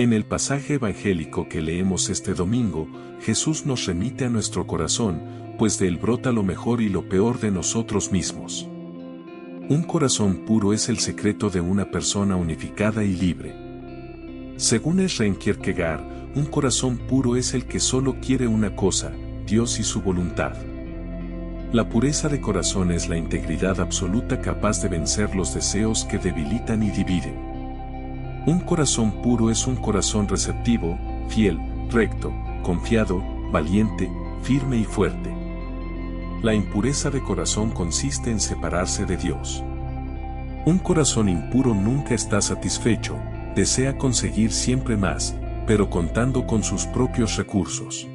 En el pasaje evangélico que leemos este domingo, Jesús nos remite a nuestro corazón, pues de él brota lo mejor y lo peor de nosotros mismos. Un corazón puro es el secreto de una persona unificada y libre. Según Søren Kierkegaard, un corazón puro es el que solo quiere una cosa, Dios y su voluntad. La pureza de corazón es la integridad absoluta capaz de vencer los deseos que debilitan y dividen. Un corazón puro es un corazón receptivo, fiel, recto, confiado, valiente, firme y fuerte. La impureza de corazón consiste en separarse de Dios. Un corazón impuro nunca está satisfecho, desea conseguir siempre más, pero contando con sus propios recursos.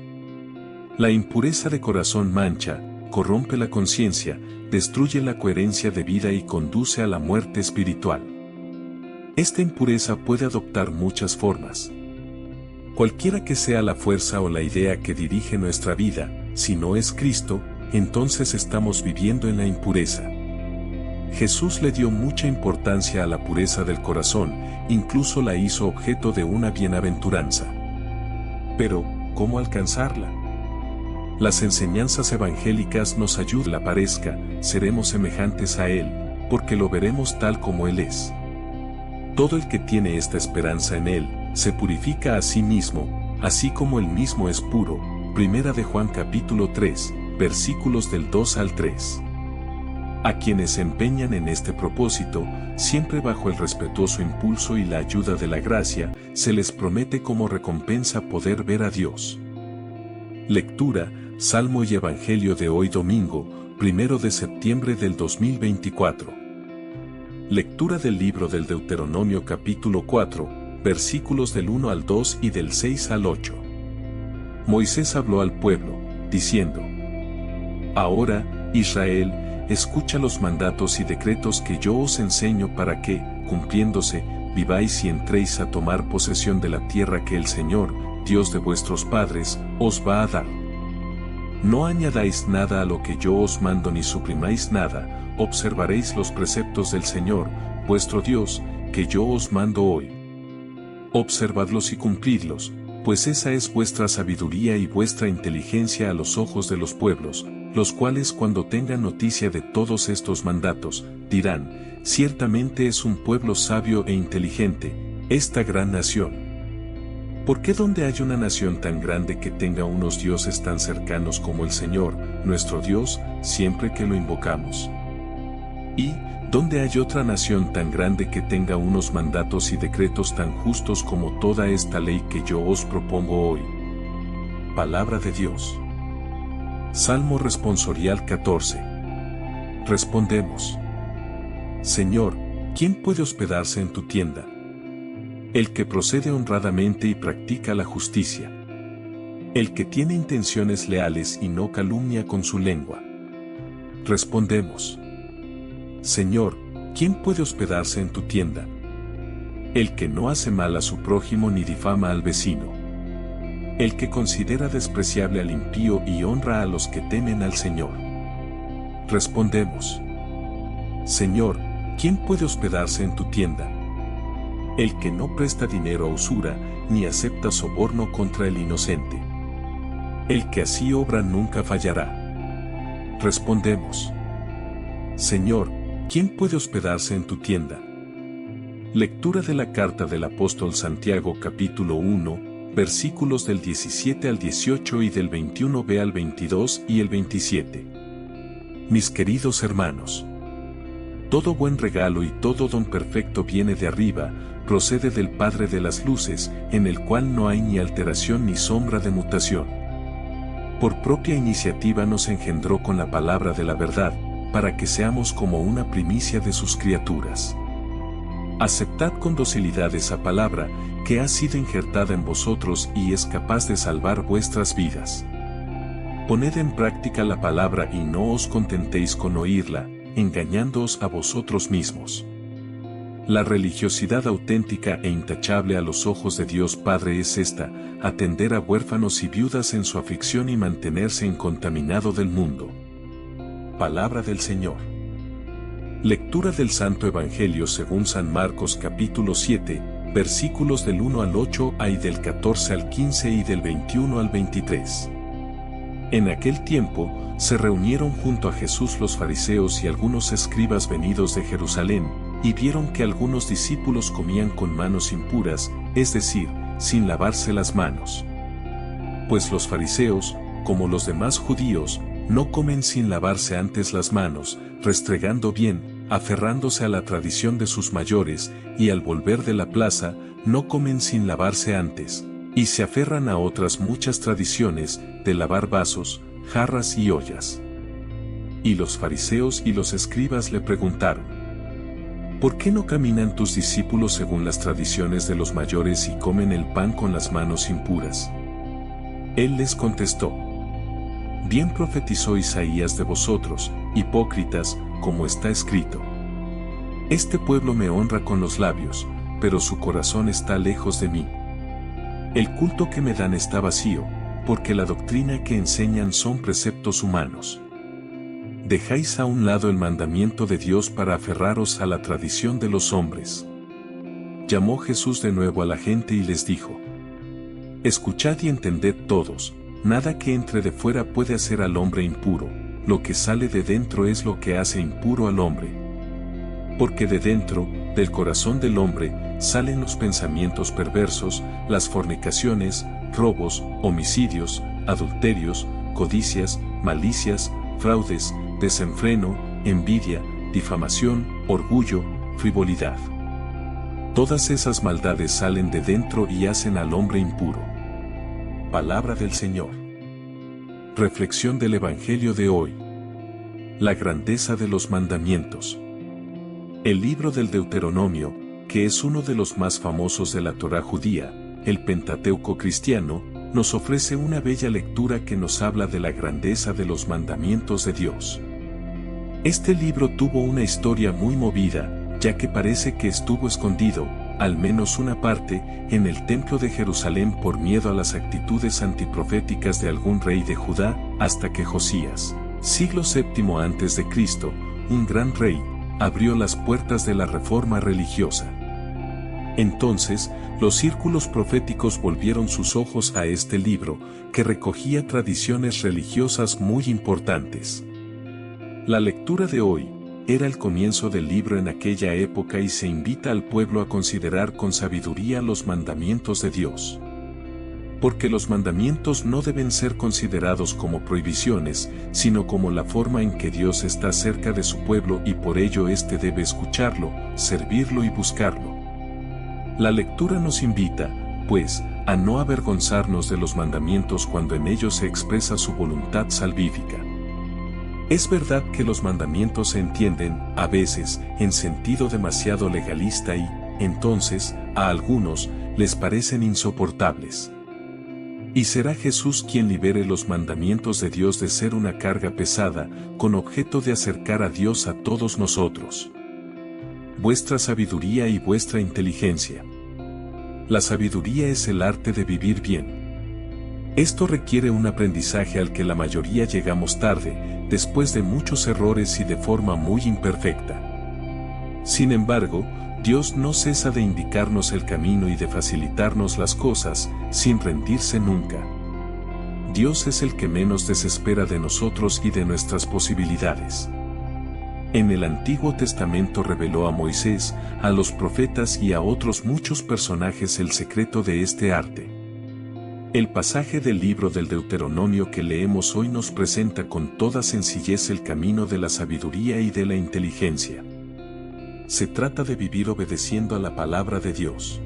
La impureza de corazón mancha, corrompe la conciencia, destruye la coherencia de vida y conduce a la muerte espiritual. Esta impureza puede adoptar muchas formas. Cualquiera que sea la fuerza o la idea que dirige nuestra vida, si no es Cristo, entonces estamos viviendo en la impureza. Jesús le dio mucha importancia a la pureza del corazón, incluso la hizo objeto de una bienaventuranza. Pero, ¿cómo alcanzarla? Las enseñanzas evangélicas nos ayudan a que la parezca, seremos semejantes a Él, porque lo veremos tal como Él es. Todo el que tiene esta esperanza en Él, se purifica a sí mismo, así como Él mismo es puro. Primera de Juan capítulo 3, versículos del 2 al 3. A quienes se empeñan en este propósito, siempre bajo el respetuoso impulso y la ayuda de la gracia, se les promete como recompensa poder ver a Dios. Lectura, Salmo y Evangelio de hoy domingo, 1 de septiembre del 2024. Lectura del libro del Deuteronomio capítulo 4, versículos del 1 al 2 y del 6 al 8. Moisés habló al pueblo, diciendo: Ahora, Israel, escucha los mandatos y decretos que yo os enseño para que, cumpliéndose, viváis y entréis a tomar posesión de la tierra que el Señor, Dios de vuestros padres, os va a dar. No añadáis nada a lo que yo os mando ni suprimáis nada, observaréis los preceptos del Señor, vuestro Dios, que yo os mando hoy. Observadlos y cumplidlos, pues esa es vuestra sabiduría y vuestra inteligencia a los ojos de los pueblos, los cuales cuando tengan noticia de todos estos mandatos, dirán: ciertamente es un pueblo sabio e inteligente, esta gran nación. ¿Por qué donde hay una nación tan grande que tenga unos dioses tan cercanos como el Señor, nuestro Dios, siempre que lo invocamos? ¿Y dónde hay otra nación tan grande que tenga unos mandatos y decretos tan justos como toda esta ley que yo os propongo hoy? Palabra de Dios. Salmo responsorial 14. Respondemos: Señor, ¿quién puede hospedarse en tu tienda? El que procede honradamente y practica la justicia. El que tiene intenciones leales y no calumnia con su lengua. Respondemos: Señor, ¿quién puede hospedarse en tu tienda? El que no hace mal a su prójimo ni difama al vecino. El que considera despreciable al impío y honra a los que temen al Señor. Respondemos: Señor, ¿quién puede hospedarse en tu tienda? El que no presta dinero a usura, ni acepta soborno contra el inocente. El que así obra nunca fallará. Respondemos: Señor, ¿quién puede hospedarse en tu tienda? Lectura de la carta del apóstol Santiago capítulo 1, versículos del 17 al 18 y del 21b al 22 y el 27. Mis queridos hermanos, todo buen regalo y todo don perfecto viene de arriba, procede del Padre de las luces, en el cual no hay ni alteración ni sombra de mutación. Por propia iniciativa nos engendró con la palabra de la verdad, para que seamos como una primicia de sus criaturas. Aceptad con docilidad esa palabra, que ha sido injertada en vosotros y es capaz de salvar vuestras vidas. Poned en práctica la palabra y no os contentéis con oírla, engañándoos a vosotros mismos. La religiosidad auténtica e intachable a los ojos de Dios Padre es esta: atender a huérfanos y viudas en su aflicción y mantenerse incontaminado del mundo. Palabra del Señor. Lectura del Santo Evangelio según San Marcos capítulo 7, Versículos del 1 al 8 y del 14 al 15 y del 21 al 23. En aquel tiempo, se reunieron junto a Jesús los fariseos y algunos escribas venidos de Jerusalén, y vieron que algunos discípulos comían con manos impuras, es decir, sin lavarse las manos. Pues los fariseos, como los demás judíos, no comen sin lavarse antes las manos, restregando bien, aferrándose a la tradición de sus mayores, y al volver de la plaza, no comen sin lavarse antes, y se aferran a otras muchas tradiciones, de lavar vasos, jarras y ollas. Y los fariseos y los escribas le preguntaron: ¿por qué no caminan tus discípulos según las tradiciones de los mayores y comen el pan con las manos impuras? Él les contestó: bien profetizó Isaías de vosotros, hipócritas, como está escrito: este pueblo me honra con los labios, pero su corazón está lejos de mí. El culto que me dan está vacío, porque la doctrina que enseñan son preceptos humanos. Dejáis a un lado el mandamiento de Dios para aferraros a la tradición de los hombres. Llamó Jesús de nuevo a la gente y les dijo: escuchad y entended todos, nada que entre de fuera puede hacer al hombre impuro, lo que sale de dentro es lo que hace impuro al hombre. Porque de dentro, del corazón del hombre, salen los pensamientos perversos, las fornicaciones, robos, homicidios, adulterios, codicias, malicias, fraudes, desenfreno, envidia, difamación, orgullo, frivolidad. Todas esas maldades salen de dentro y hacen al hombre impuro. Palabra del Señor. Reflexión del Evangelio de hoy. La grandeza de los mandamientos. El libro del Deuteronomio, que es uno de los más famosos de la Torá judía, el Pentateuco cristiano, nos ofrece una bella lectura que nos habla de la grandeza de los mandamientos de Dios. Este libro tuvo una historia muy movida, ya que parece que estuvo escondido, al menos una parte, en el templo de Jerusalén por miedo a las actitudes antiproféticas de algún rey de Judá, hasta que Josías, siglo VII a.C., un gran rey, abrió las puertas de la reforma religiosa. Entonces, los círculos proféticos volvieron sus ojos a este libro, que recogía tradiciones religiosas muy importantes. La lectura de hoy era el comienzo del libro en aquella época y se invita al pueblo a considerar con sabiduría los mandamientos de Dios. Porque los mandamientos no deben ser considerados como prohibiciones, sino como la forma en que Dios está cerca de su pueblo y por ello éste debe escucharlo, servirlo y buscarlo. La lectura nos invita, pues, a no avergonzarnos de los mandamientos cuando en ellos se expresa su voluntad salvífica. Es verdad que los mandamientos se entienden, a veces, en sentido demasiado legalista y, entonces, a algunos, les parecen insoportables. Y será Jesús quien libere los mandamientos de Dios de ser una carga pesada, con objeto de acercar a Dios a todos nosotros. Vuestra sabiduría y vuestra inteligencia. La sabiduría es el arte de vivir bien. Esto requiere un aprendizaje al que la mayoría llegamos tarde, después de muchos errores y de forma muy imperfecta. Sin embargo, Dios no cesa de indicarnos el camino y de facilitarnos las cosas, sin rendirse nunca. Dios es el que menos desespera de nosotros y de nuestras posibilidades. En el Antiguo Testamento reveló a Moisés, a los profetas y a otros muchos personajes el secreto de este arte. El pasaje del libro del Deuteronomio que leemos hoy nos presenta con toda sencillez el camino de la sabiduría y de la inteligencia. Se trata de vivir obedeciendo a la palabra de Dios.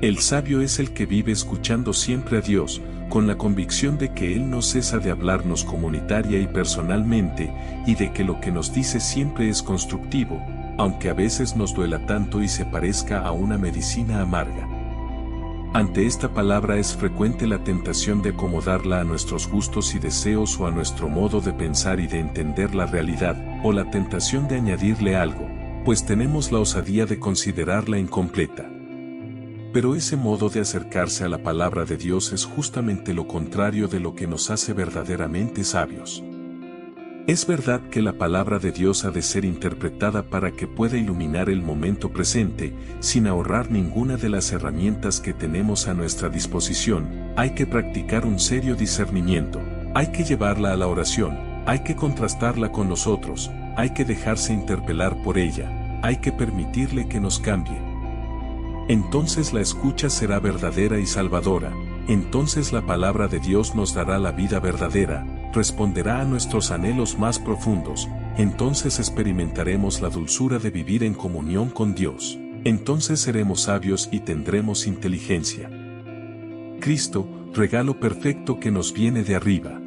El sabio es el que vive escuchando siempre a Dios, con la convicción de que Él no cesa de hablarnos comunitaria y personalmente, y de que lo que nos dice siempre es constructivo, aunque a veces nos duela tanto y se parezca a una medicina amarga. Ante esta palabra es frecuente la tentación de acomodarla a nuestros gustos y deseos o a nuestro modo de pensar y de entender la realidad, o la tentación de añadirle algo, pues tenemos la osadía de considerarla incompleta. Pero ese modo de acercarse a la palabra de Dios es justamente lo contrario de lo que nos hace verdaderamente sabios. Es verdad que la palabra de Dios ha de ser interpretada para que pueda iluminar el momento presente, sin ahorrar ninguna de las herramientas que tenemos a nuestra disposición. Hay que practicar un serio discernimiento, hay que llevarla a la oración, hay que contrastarla con nosotros, hay que dejarse interpelar por ella, hay que permitirle que nos cambie. Entonces la escucha será verdadera y salvadora, entonces la palabra de Dios nos dará la vida verdadera, responderá a nuestros anhelos más profundos, entonces experimentaremos la dulzura de vivir en comunión con Dios, entonces seremos sabios y tendremos inteligencia. Cristo, regalo perfecto que nos viene de arriba.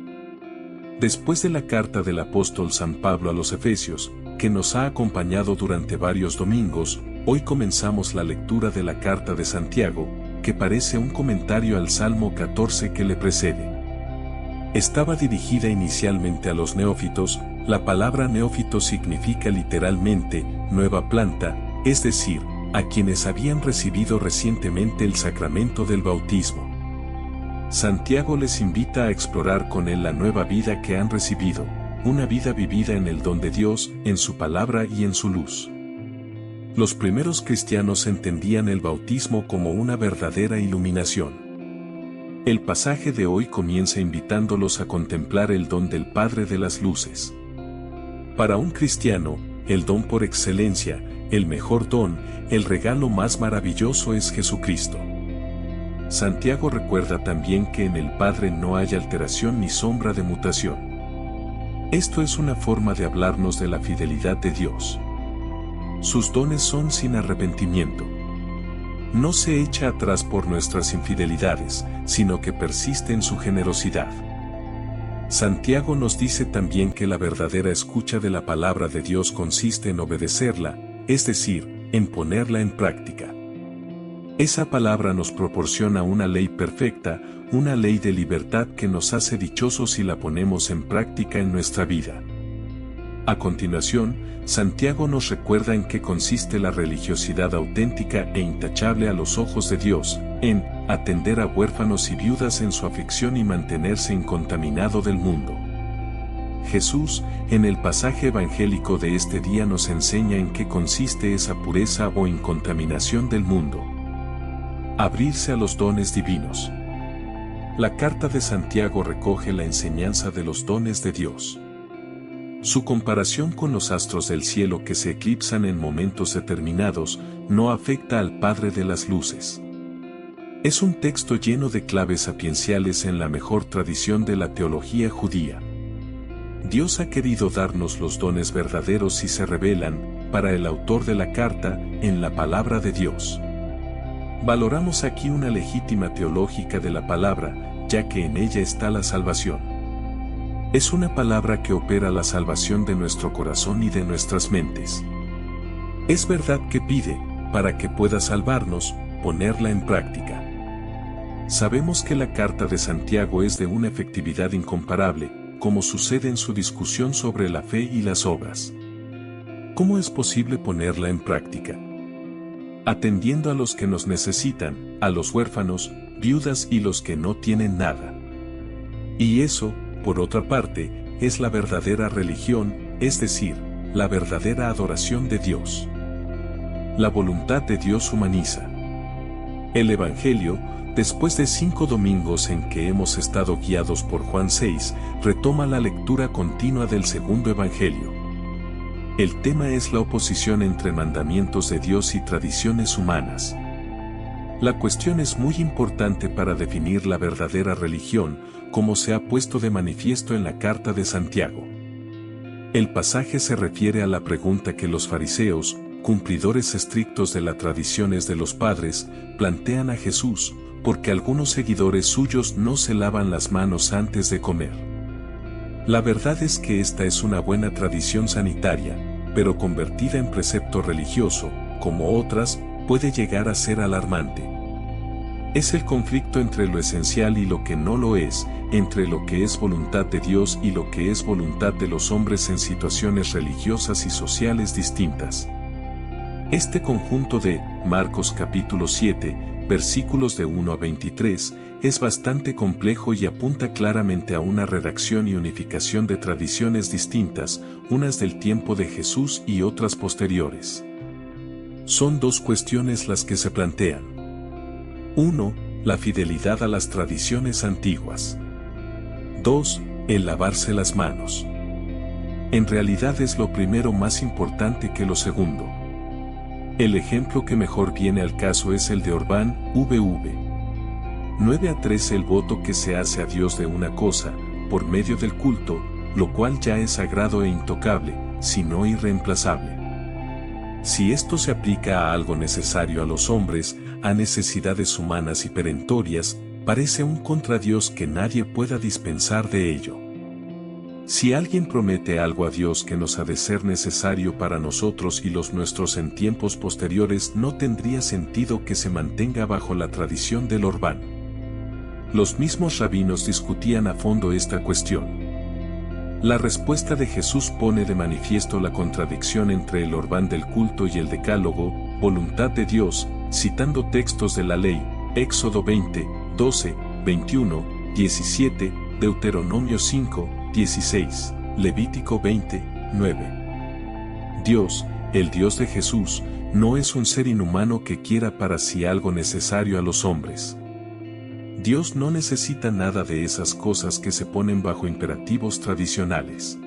Después de la carta del apóstol San Pablo a los Efesios, que nos ha acompañado durante varios domingos, hoy comenzamos la lectura de la carta de Santiago, que parece un comentario al Salmo 14 que le precede. Estaba dirigida inicialmente a los neófitos, la palabra neófito significa literalmente, nueva planta, es decir, a quienes habían recibido recientemente el sacramento del bautismo. Santiago les invita a explorar con él la nueva vida que han recibido, una vida vivida en el don de Dios, en su palabra y en su luz. Los primeros cristianos entendían el bautismo como una verdadera iluminación. El pasaje de hoy comienza invitándolos a contemplar el don del Padre de las Luces. Para un cristiano, el don por excelencia, el mejor don, el regalo más maravilloso es Jesucristo. Santiago recuerda también que en el Padre no hay alteración ni sombra de mutación. Esto es una forma de hablarnos de la fidelidad de Dios. Sus dones son sin arrepentimiento. No se echa atrás por nuestras infidelidades, sino que persiste en su generosidad. Santiago nos dice también que la verdadera escucha de la palabra de Dios consiste en obedecerla, es decir, en ponerla en práctica. Esa palabra nos proporciona una ley perfecta, una ley de libertad que nos hace dichosos si la ponemos en práctica en nuestra vida. A continuación, Santiago nos recuerda en qué consiste la religiosidad auténtica e intachable a los ojos de Dios, en atender a huérfanos y viudas en su aflicción y mantenerse incontaminado del mundo. Jesús, en el pasaje evangélico de este día nos enseña en qué consiste esa pureza o incontaminación del mundo. Abrirse a los dones divinos. La carta de Santiago recoge la enseñanza de los dones de Dios. Su comparación con los astros del cielo que se eclipsan en momentos determinados no afecta al Padre de las Luces. Es un texto lleno de claves sapienciales en la mejor tradición de la teología judía. Dios ha querido darnos los dones verdaderos y se revelan, para el autor de la carta, en la palabra de Dios. Valoramos aquí una legítima teológica de la palabra, ya que en ella está la salvación. Es una palabra que opera la salvación de nuestro corazón y de nuestras mentes. Es verdad que pide, para que pueda salvarnos, ponerla en práctica. Sabemos que la carta de Santiago es de una efectividad incomparable, como sucede en su discusión sobre la fe y las obras. ¿Cómo es posible ponerla en práctica? Atendiendo a los que nos necesitan, a los huérfanos, viudas y los que no tienen nada. Y eso, por otra parte, es la verdadera religión, es decir, la verdadera adoración de Dios. La voluntad de Dios humaniza. El Evangelio, después de 5 domingos en que hemos estado guiados por Juan 6, retoma la lectura continua del segundo Evangelio. El tema es la oposición entre mandamientos de Dios y tradiciones humanas. La cuestión es muy importante para definir la verdadera religión, como se ha puesto de manifiesto en la carta de Santiago. El pasaje se refiere a la pregunta que los fariseos, cumplidores estrictos de las tradiciones de los padres, plantean a Jesús, porque algunos seguidores suyos no se lavan las manos antes de comer. La verdad es que esta es una buena tradición sanitaria, pero convertida en precepto religioso, como otras, puede llegar a ser alarmante. Es el conflicto entre lo esencial y lo que no lo es, entre lo que es voluntad de Dios y lo que es voluntad de los hombres en situaciones religiosas y sociales distintas. Este conjunto de Marcos capítulo 7 versículos de 1 a 23, es bastante complejo y apunta claramente a una redacción y unificación de tradiciones distintas, unas del tiempo de Jesús y otras posteriores. Son dos cuestiones las que se plantean. 1. La fidelidad a las tradiciones antiguas. 2. El lavarse las manos. En realidad es lo primero más importante que lo segundo. El ejemplo que mejor viene al caso es el de Orbán, VV. 9-13 el voto que se hace a Dios de una cosa, por medio del culto, lo cual ya es sagrado e intocable, sino irreemplazable. Si esto se aplica a algo necesario a los hombres, a necesidades humanas y perentorias, parece un contra Dios que nadie pueda dispensar de ello. Si alguien promete algo a Dios que nos ha de ser necesario para nosotros y los nuestros en tiempos posteriores, no tendría sentido que se mantenga bajo la tradición del Orbán. Los mismos rabinos discutían a fondo esta cuestión. La respuesta de Jesús pone de manifiesto la contradicción entre el Orbán del culto y el decálogo, voluntad de Dios, citando textos de la ley, Éxodo 20, 12, 21, 17, Deuteronomio 5, 16, Levítico 20, 9. Dios, el Dios de Jesús, no es un ser inhumano que quiera para sí algo necesario a los hombres. Dios no necesita nada de esas cosas que se ponen bajo imperativos tradicionales.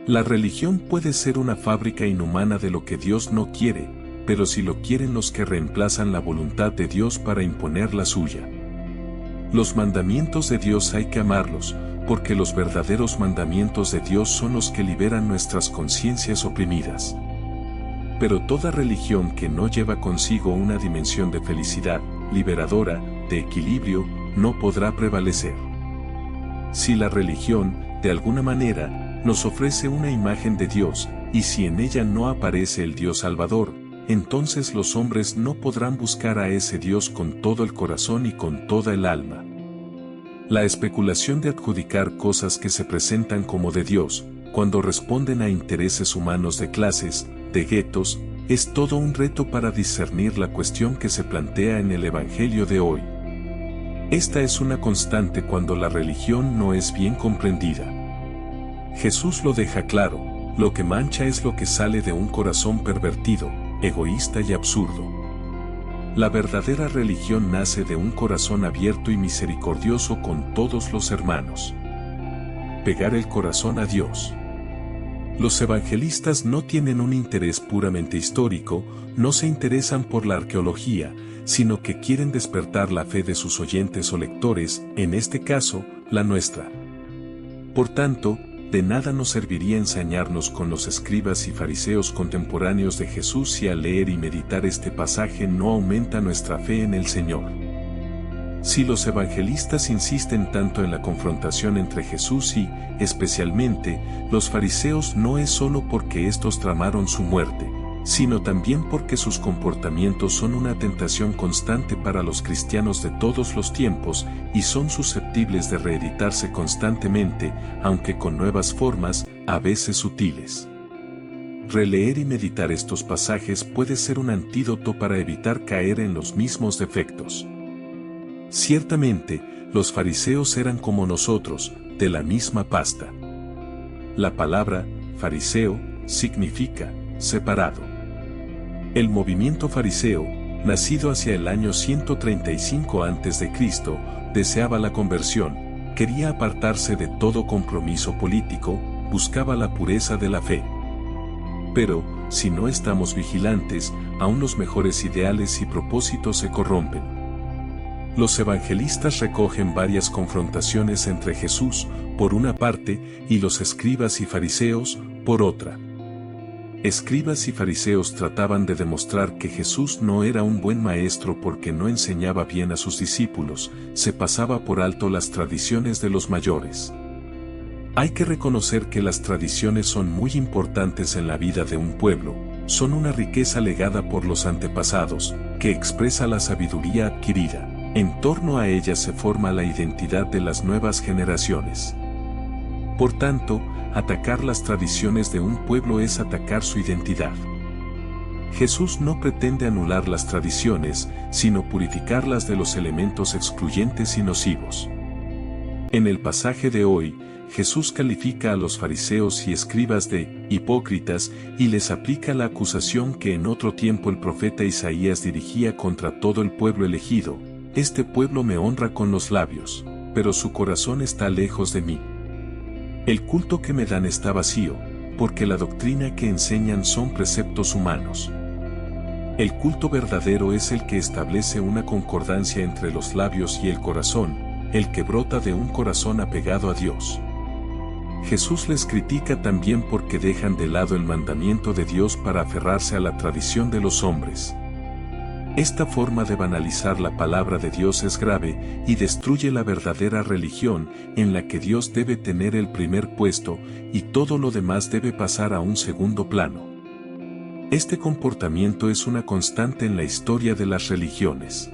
La religión puede ser una fábrica inhumana de lo que Dios no quiere, pero si lo quieren los que reemplazan la voluntad de Dios para imponer la suya. Los mandamientos de Dios hay que amarlos, porque los verdaderos mandamientos de Dios son los que liberan nuestras conciencias oprimidas. Pero toda religión que no lleva consigo una dimensión de felicidad, liberadora, de equilibrio, no podrá prevalecer. Si la religión, de alguna manera, nos ofrece una imagen de Dios, y si en ella no aparece el Dios Salvador, entonces los hombres no podrán buscar a ese Dios con todo el corazón y con toda el alma. La especulación de adjudicar cosas que se presentan como de Dios, cuando responden a intereses humanos de clases, de guetos, es todo un reto para discernir la cuestión que se plantea en el Evangelio de hoy. Esta es una constante cuando la religión no es bien comprendida. Jesús lo deja claro, lo que mancha es lo que sale de un corazón pervertido, egoísta y absurdo. La verdadera religión nace de un corazón abierto y misericordioso con todos los hermanos. Pegar el corazón a Dios. Los evangelistas no tienen un interés puramente histórico, no se interesan por la arqueología, sino que quieren despertar la fe de sus oyentes o lectores, en este caso, la nuestra. Por tanto, de nada nos serviría ensañarnos con los escribas y fariseos contemporáneos de Jesús si al leer y meditar este pasaje no aumenta nuestra fe en el Señor. Si los evangelistas insisten tanto en la confrontación entre Jesús y, especialmente, los fariseos, no es solo porque éstos tramaron su muerte, sino también porque sus comportamientos son una tentación constante para los cristianos de todos los tiempos y son susceptibles de reeditarse constantemente, aunque con nuevas formas, a veces sutiles. Releer y meditar estos pasajes puede ser un antídoto para evitar caer en los mismos defectos. Ciertamente, los fariseos eran como nosotros, de la misma pasta. La palabra fariseo significa separado. El movimiento fariseo, nacido hacia el año 135 a.C., deseaba la conversión, quería apartarse de todo compromiso político, buscaba la pureza de la fe. Pero, si no estamos vigilantes, aún los mejores ideales y propósitos se corrompen. Los evangelistas recogen varias confrontaciones entre Jesús, por una parte, y los escribas y fariseos, por otra. Escribas y fariseos trataban de demostrar que Jesús no era un buen maestro porque no enseñaba bien a sus discípulos, se pasaba por alto las tradiciones de los mayores. Hay que reconocer que las tradiciones son muy importantes en la vida de un pueblo, son una riqueza legada por los antepasados, que expresa la sabiduría adquirida. En torno a ellas se forma la identidad de las nuevas generaciones. Por tanto, atacar las tradiciones de un pueblo es atacar su identidad. Jesús no pretende anular las tradiciones, sino purificarlas de los elementos excluyentes y nocivos. En el pasaje de hoy, Jesús califica a los fariseos y escribas de hipócritas y les aplica la acusación que en otro tiempo el profeta Isaías dirigía contra todo el pueblo elegido: este pueblo me honra con los labios, pero su corazón está lejos de mí. El culto que me dan está vacío, porque la doctrina que enseñan son preceptos humanos. El culto verdadero es el que establece una concordancia entre los labios y el corazón, el que brota de un corazón apegado a Dios. Jesús les critica también porque dejan de lado el mandamiento de Dios para aferrarse a la tradición de los hombres. Esta forma de banalizar la palabra de Dios es grave y destruye la verdadera religión, en la que Dios debe tener el primer puesto y todo lo demás debe pasar a un segundo plano. Este comportamiento es una constante en la historia de las religiones.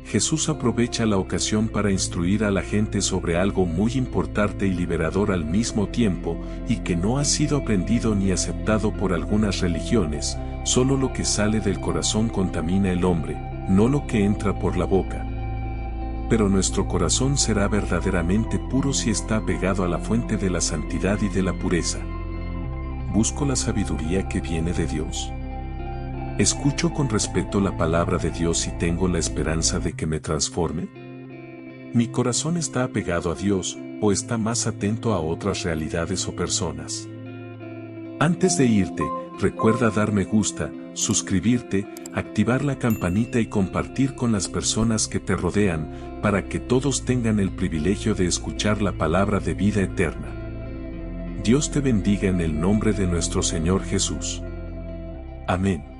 Jesús aprovecha la ocasión para instruir a la gente sobre algo muy importante y liberador al mismo tiempo, y que no ha sido aprendido ni aceptado por algunas religiones: solo lo que sale del corazón contamina el hombre, no lo que entra por la boca. Pero nuestro corazón será verdaderamente puro si está pegado a la fuente de la santidad y de la pureza. ¿Busco la sabiduría que viene de Dios? ¿Escucho con respeto la palabra de Dios y tengo la esperanza de que me transforme? ¿Mi corazón está apegado a Dios o está más atento a otras realidades o personas? Antes de irte, recuerda dar me gusta, suscribirte, activar la campanita y compartir con las personas que te rodean, para que todos tengan el privilegio de escuchar la palabra de vida eterna. Dios te bendiga en el nombre de nuestro Señor Jesús. Amén.